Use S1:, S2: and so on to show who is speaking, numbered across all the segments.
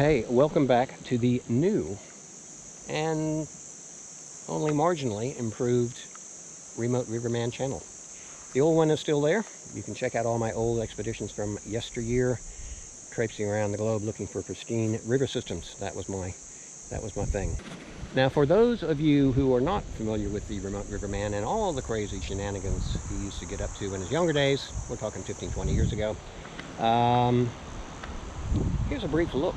S1: Hey, welcome back to the new and only marginally improved Remote Riverman channel. The old one is still there. You can check out all my old expeditions from yesteryear, traipsing around the globe looking for pristine river systems. That was my thing. Now, for those of you who are not familiar with the Remote Riverman and all the crazy shenanigans he used to get up to in his younger days, we're talking 15, 20 years ago, here's a brief look.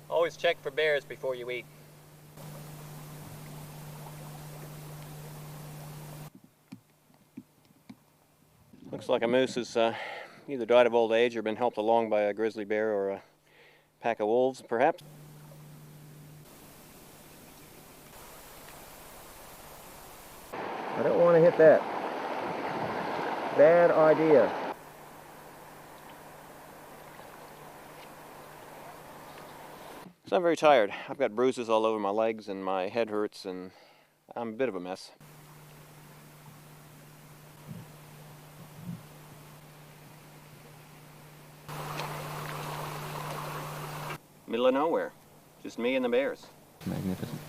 S1: Always check for bears before you eat. Looks like a moose has either died of old age or been helped along by a grizzly bear or a pack of wolves, perhaps. I don't want to hit that. Bad idea. So I'm very tired. I've got bruises all over my legs and my head hurts and I'm a bit of a mess. Middle of nowhere. Just me and the bears. Magnificent.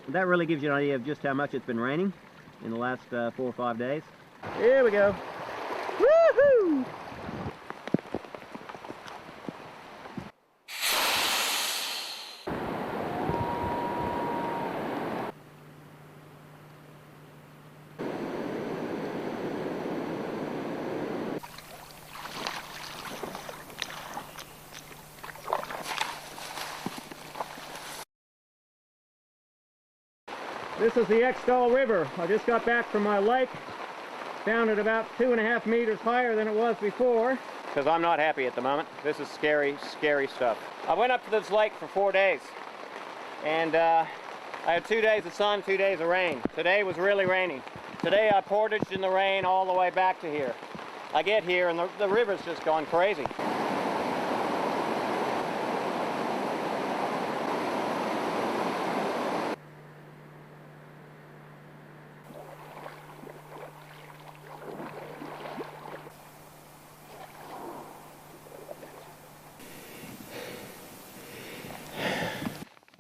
S1: That really gives you an idea of just how much it's been raining in the last 4 or 5 days. Here we go. Woohoo! This is the Extol River. I just got back from my lake, down at about 2.5 meters higher than it was before. Because I'm not happy at the moment. This is scary, scary stuff. I went up to this lake for 4 days, and I had 2 days of sun, 2 days of rain. Today was really rainy. Today I portaged in the rain all the way back to here. I get here and the river's just gone crazy.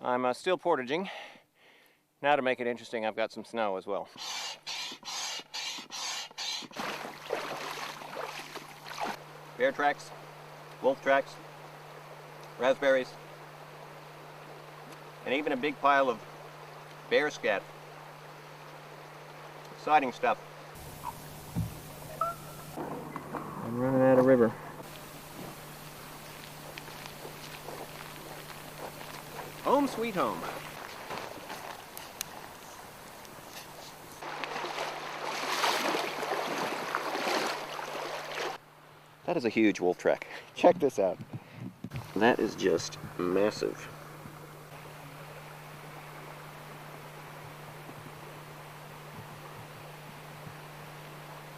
S1: I'm still portaging. Now to make it interesting, I've got some snow as well. Bear tracks, wolf tracks, raspberries, and even a big pile of bear scat. Exciting stuff. I'm running out of river. Home sweet home. That is a huge wolf track. Check this out. That is just massive.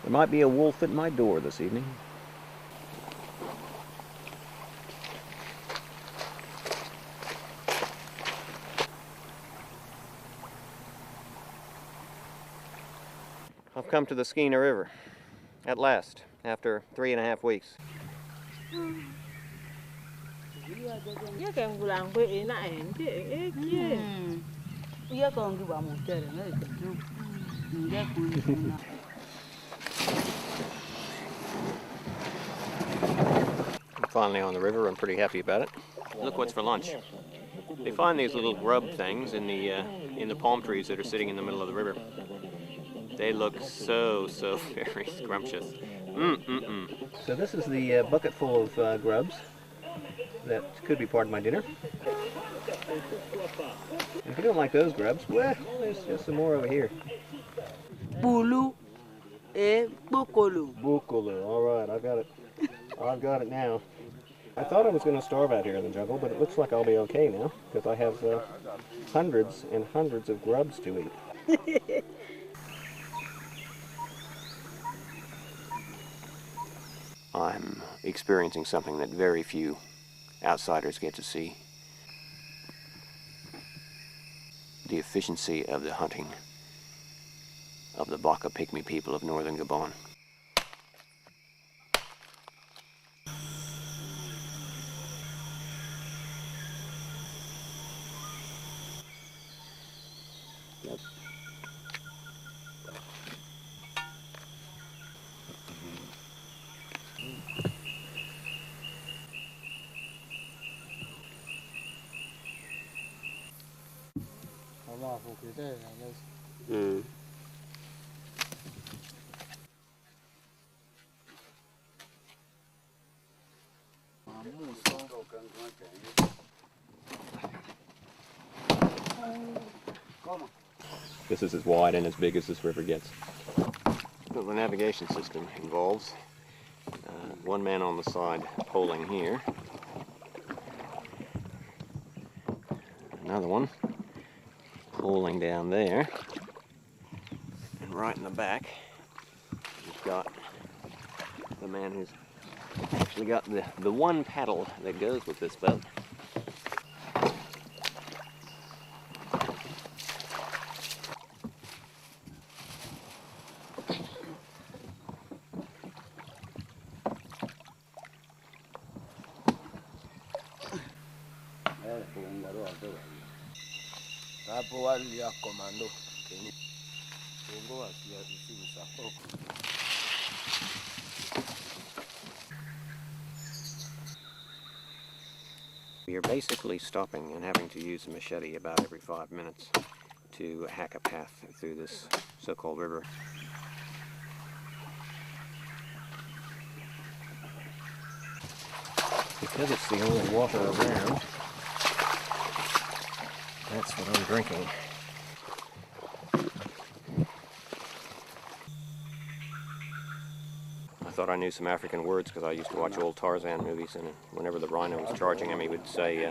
S1: There might be a wolf at my door this evening. I've come to the Skeena River, at last, after 3.5 weeks. I'm finally on the river. I'm pretty happy about it. Look what's for lunch. They find these little grub things in the palm trees that are sitting in the middle of the river. They look so very scrumptious. So this is the bucket full of grubs that could be part of my dinner. And if you don't like those grubs, well, there's just some more over here.
S2: Bulu e bukulu.
S1: Bukulu. All right, I've got it now. I thought I was going to starve out here in the jungle, but it looks like I'll be okay now because I have hundreds and hundreds of grubs to eat. I'm experiencing something that very few outsiders get to see. The efficiency of the hunting of the Baka Pygmy people of northern Gabon. This is as wide and as big as this river gets. The navigation system involves one man on the side poling here, another one poling down there, and right in the back you've got the man who's actually got the one paddle that goes with this boat. You're basically stopping and having to use a machete about every 5 minutes to hack a path through this so-called river. Because it's the only water around, that's what I'm drinking. I thought I knew some African words because I used to watch old Tarzan movies, and whenever the rhino was charging him, he would say,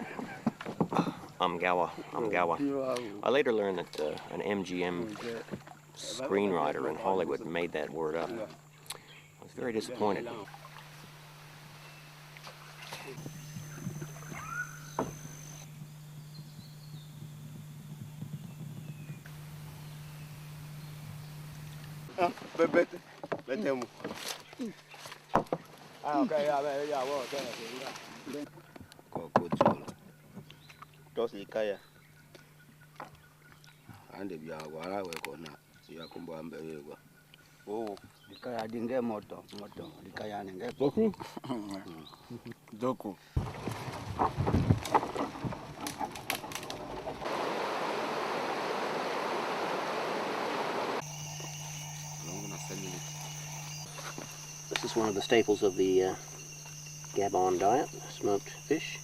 S1: Amgawa, Amgawa. I later learned that an MGM screenwriter in Hollywood made that word up. I was very disappointed.
S3: Trusty kaya. Ande bya wala we kona. Ya kumba mbele kwa. Oh, dikaya dinge moto, dikaya ninge.
S1: Doku?
S3: Doku.
S1: This is one of the staples of the Gabon diet, smoked fish.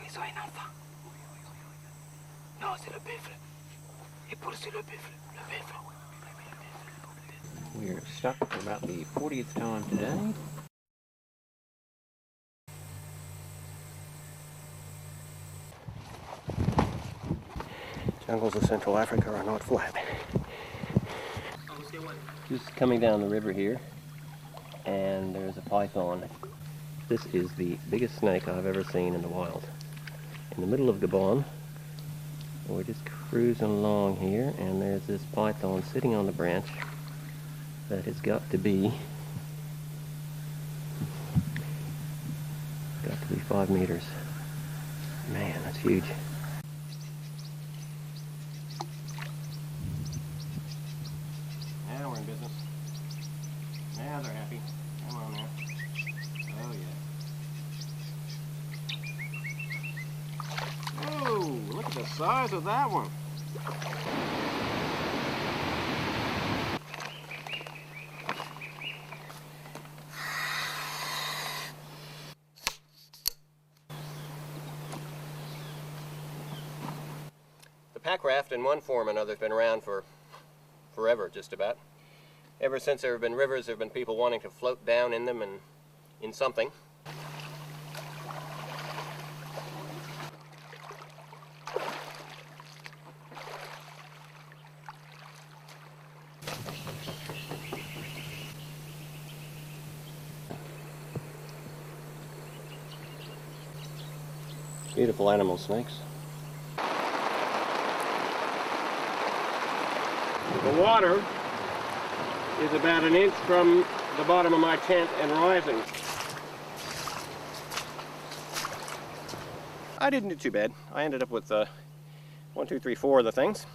S2: Ils ont un enfant. Non, c'est le buffle. Et poursuit le buffle. Le buffle.
S1: We're stuck for about the 40th time today. Jungles of Central Africa are not flat. Just coming down the river here, and there's a python. This is the biggest snake I've ever seen in the wild. In the middle of Gabon, we're just cruising along here, and there's this python sitting on the branch that has got to be 5 meters. Man, that's huge. Now we're in business. Now they're happy. Come on now. Oh yeah. Oh, look at the size of that one. The pack raft in one form or another has been around for forever, just about. Ever since there have been rivers, there have been people wanting to float down in them and in something. Beautiful animal snakes. The water is about an inch from the bottom of my tent and rising. I didn't do too bad. I ended up with 1, 2, 3, 4 of the things.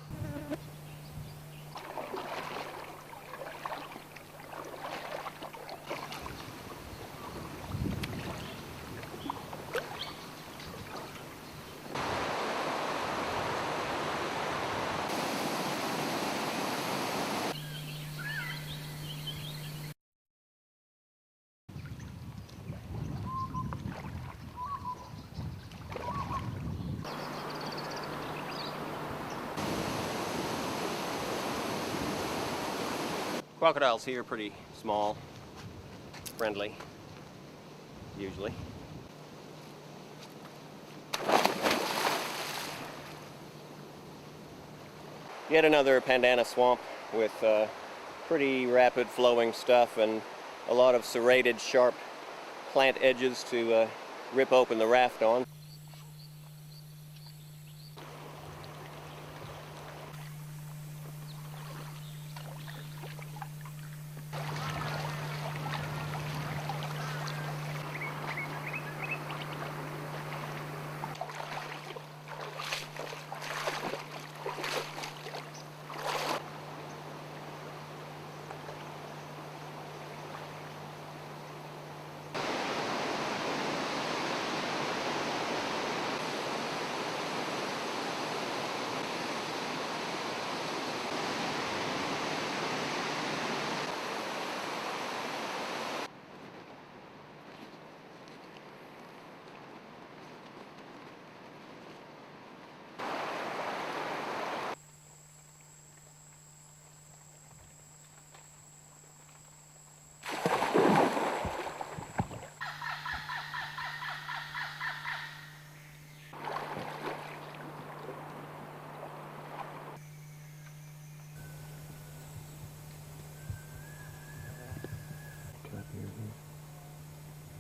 S1: Crocodiles here are pretty small, friendly, usually. Yet another pandana swamp with pretty rapid flowing stuff and a lot of serrated, sharp plant edges to rip open the raft on.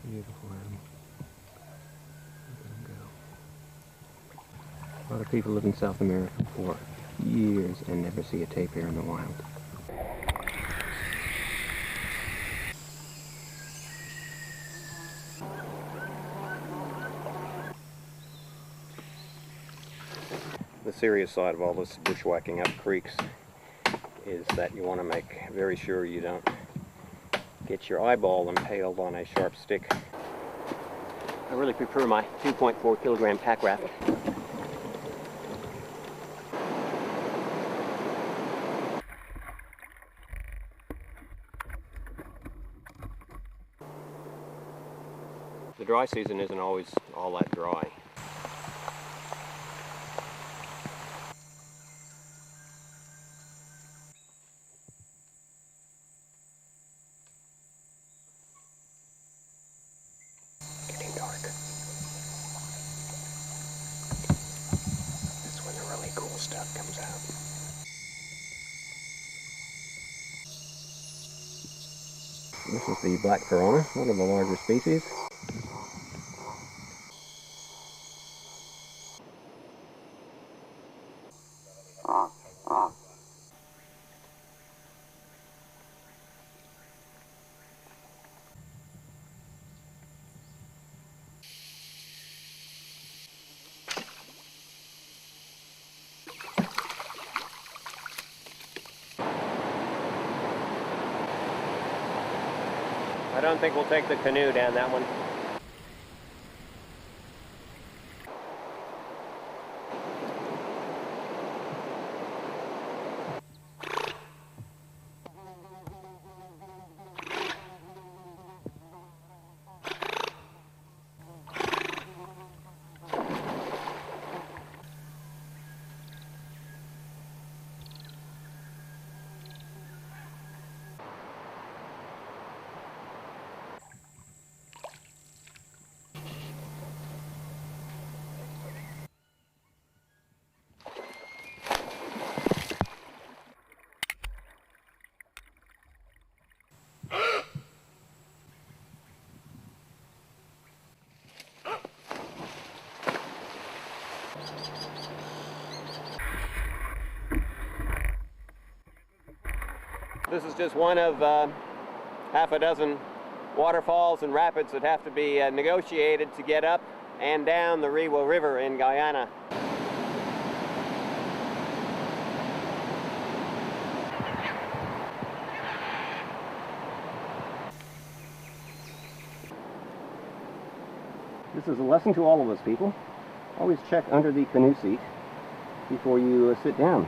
S1: Beautiful animal. Look at him go. A lot of people live in South America for years and never see a tapir in the wild. The serious side of all this bushwhacking up creeks is that you want to make very sure you don't get your eyeball impaled on a sharp stick. I really prefer my 2.4 kilogram pack raft. The dry season isn't always all that dry. Getting dark. That's when they're really cool. stuff comes out. This is the black piranha, one of the larger species. I don't think we'll take the canoe down that one. This is just one of half a dozen waterfalls and rapids that have to be negotiated to get up and down the Rewa River in Guyana. This is a lesson to all of us, people. Always check under the canoe seat before you sit down.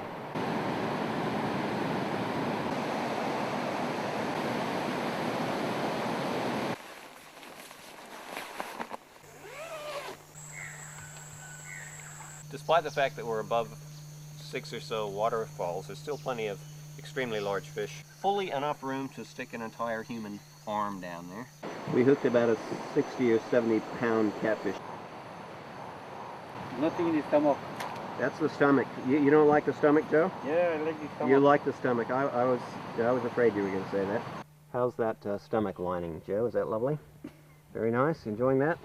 S1: Despite the fact that we're above 6 or so waterfalls, there's still plenty of extremely large fish. Fully enough room to stick an entire human arm down there. We hooked about a 60 or 70 pound catfish.
S3: Nothing in the stomach.
S1: That's the stomach. You don't like the stomach, Joe?
S3: Yeah, I like the stomach.
S1: You like the stomach. I was afraid you were going to say that. How's that stomach lining, Joe? Is that lovely? Very nice. Enjoying that?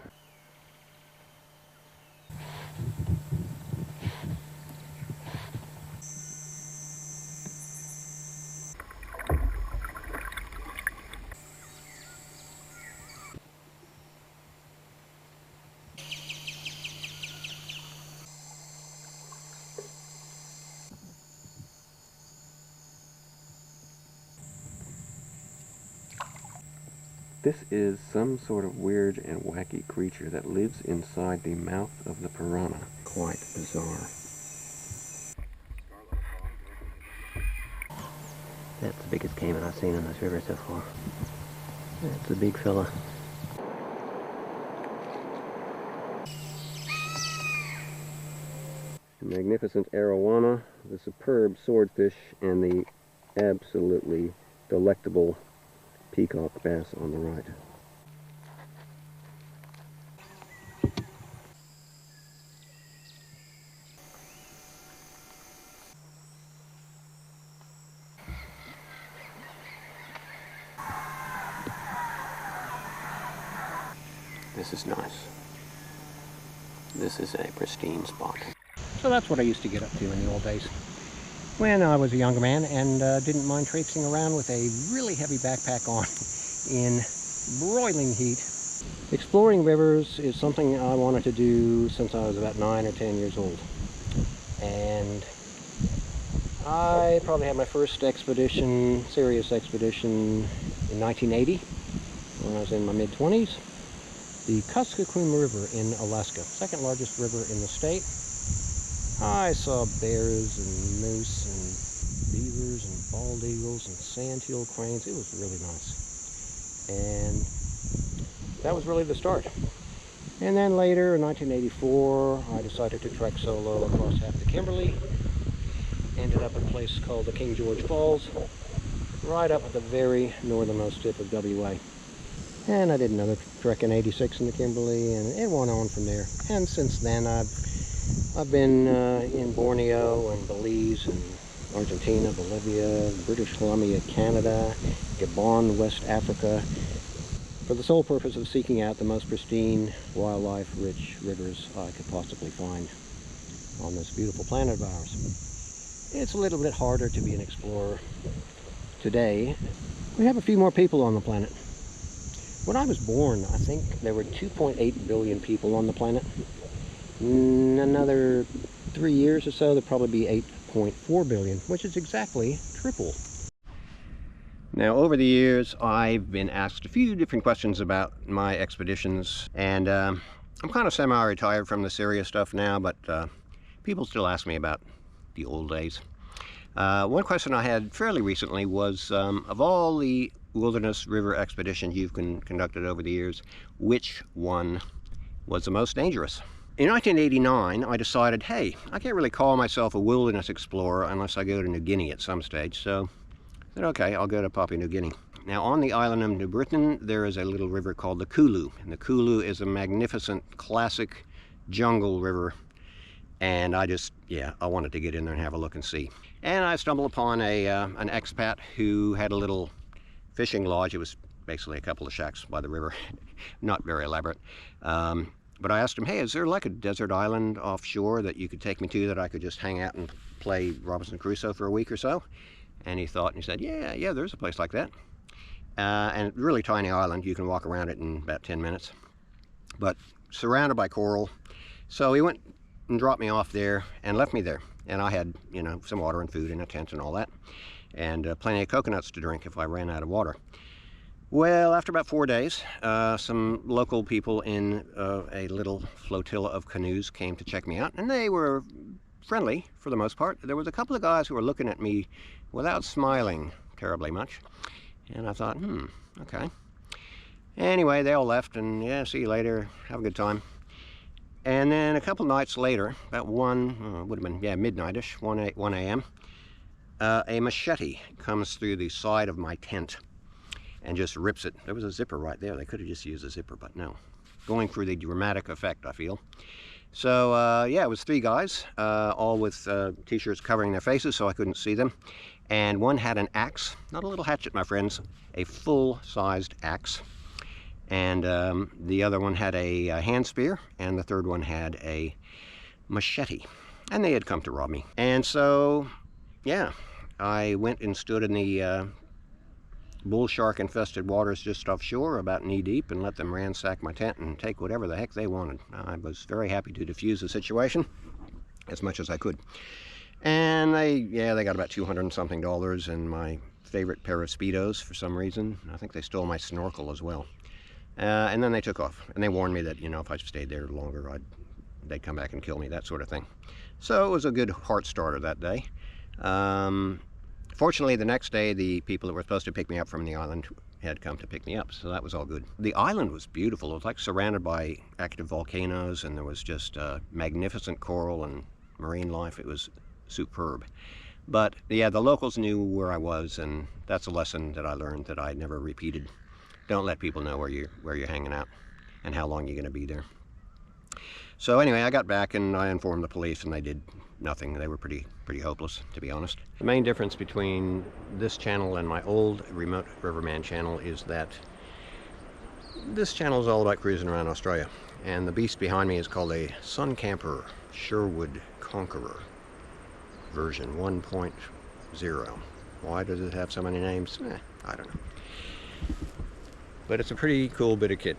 S1: This is some sort of weird and wacky creature that lives inside the mouth of the piranha. Quite bizarre. That's the biggest caiman I've seen in this river so far. That's a big fella. The magnificent arowana, the superb swordfish, and the absolutely delectable peacock bass on the right. This is nice. This is a pristine spot. So that's what I used to get up to in the old days when I was a younger man and didn't mind traipsing around with a really heavy backpack on in broiling heat. Exploring rivers is something I wanted to do since I was about 9 or 10 years old. And I probably had my first expedition, serious expedition, in 1980 when I was in my mid-20s. The Kuskokwim River in Alaska, second largest river in the state. I saw bears and moose and beavers and bald eagles and sandhill cranes. It was really nice. And that was really the start. And then later, in 1984, I decided to trek solo across half the Kimberley. Ended up at a place called the King George Falls, right up at the very northernmost tip of WA. And I did another trek in '86 in the Kimberley, and it went on from there. And since then, I've I've been in Borneo and Belize and Argentina, Bolivia, British Columbia, Canada, Gabon, West Africa, for the sole purpose of seeking out the most pristine, wildlife-rich rivers I could possibly find on this beautiful planet of ours. It's a little bit harder to be an explorer today. We have a few more people on the planet. When I was born, I think there were 2.8 billion people on the planet. In another 3 years or so, there'll probably be 8.4 billion, which is exactly triple. Now, over the years, I've been asked a few different questions about my expeditions, and I'm kind of semi-retired from the serious stuff now, but people still ask me about the old days. One question I had fairly recently was, of all the wilderness river expeditions you've conducted over the years, which one was the most dangerous? In 1989, I decided, hey, I can't really call myself a wilderness explorer unless I go to New Guinea at some stage, so I said, okay, I'll go to Papua New Guinea. Now, on the island of New Britain, there is a little river called the Kulu, and the Kulu is a magnificent, classic jungle river, and I wanted to get in there and have a look and see. And I stumbled upon an expat who had a little fishing lodge. It was basically a couple of shacks by the river, not very elaborate. But I asked him, hey, is there like a desert island offshore that you could take me to that I could just hang out and play Robinson Crusoe for a week or so? And he thought, and he said, yeah, there's a place like that. And really tiny island. You can walk around it in about 10 minutes. But surrounded by coral. So he went and dropped me off there and left me there. And I had, some water and food and a tent and all that. And plenty of coconuts to drink if I ran out of water. Well, after about 4 days, some local people in a little flotilla of canoes came to check me out. And they were friendly for the most part. There was a couple of guys who were looking at me without smiling terribly much. And I thought, okay. Anyway, they all left, and yeah, see you later, have a good time. And then a couple nights later, about midnight-ish, 1 a.m., a machete comes through the side of my tent and just rips it. There was a zipper right there. They could have just used a zipper, but no. Going for the dramatic effect, I feel. So, it was 3 guys, all with t-shirts covering their faces so I couldn't see them. And one had an axe, not a little hatchet, my friends, a full-sized axe. And the other one had a hand spear, and the third one had a machete. And they had come to rob me. And so, I went and stood in the bull shark infested waters just offshore, about knee deep, and let them ransack my tent and take whatever the heck they wanted. I was very happy to defuse the situation as much as I could. And they got about $200 and something and my favorite pair of Speedos for some reason. I think they stole my snorkel as well. And then they took off, and they warned me that, if I stayed there longer, they'd come back and kill me, that sort of thing. So it was a good heart starter that day. Fortunately, the next day, the people that were supposed to pick me up from the island had come to pick me up, so that was all good. The island was beautiful. It was like surrounded by active volcanoes, and there was just magnificent coral and marine life. It was superb. But yeah, the locals knew where I was, and that's a lesson that I learned that I never repeated. Don't let people know where you're hanging out and how long you're going to be there. So anyway, I got back and I informed the police, and they did nothing. They were pretty hopeless, to be honest. The main difference between this channel and my old remote riverman channel is that this channel is all about cruising around Australia, and the beast behind me is called a Sun Camper Sherwood Conqueror version 1.0. Why does it have so many names? I don't know. But it's a pretty cool bit of kit.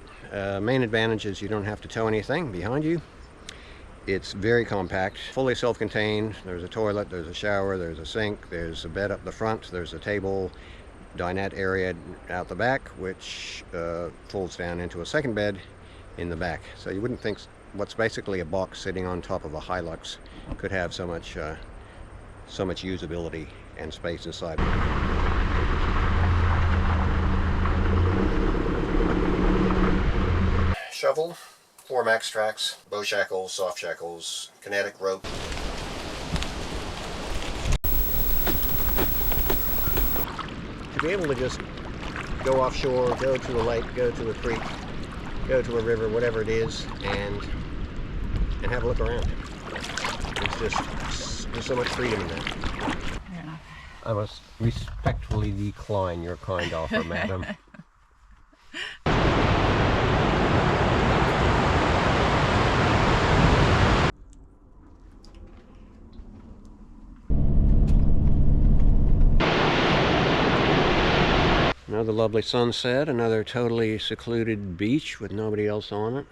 S1: Main advantage is you don't have to tow anything behind you. It's very compact, fully self-contained. There's a toilet, there's a shower, there's a sink, there's a bed up the front, there's a table, dinette area out the back, which folds down into a second bed in the back. So you wouldn't think what's basically a box sitting on top of a Hilux could have so much usability and space inside. Shovel, 4 max tracks, bow shackles, soft shackles, kinetic rope. To be able to just go offshore, go to a lake, go to a creek, go to a river, whatever it is, and have a look around. There's so much freedom in that.
S4: Fair enough.
S1: I must respectfully decline your kind offer, madam. Another lovely sunset, another totally secluded beach with nobody else on it.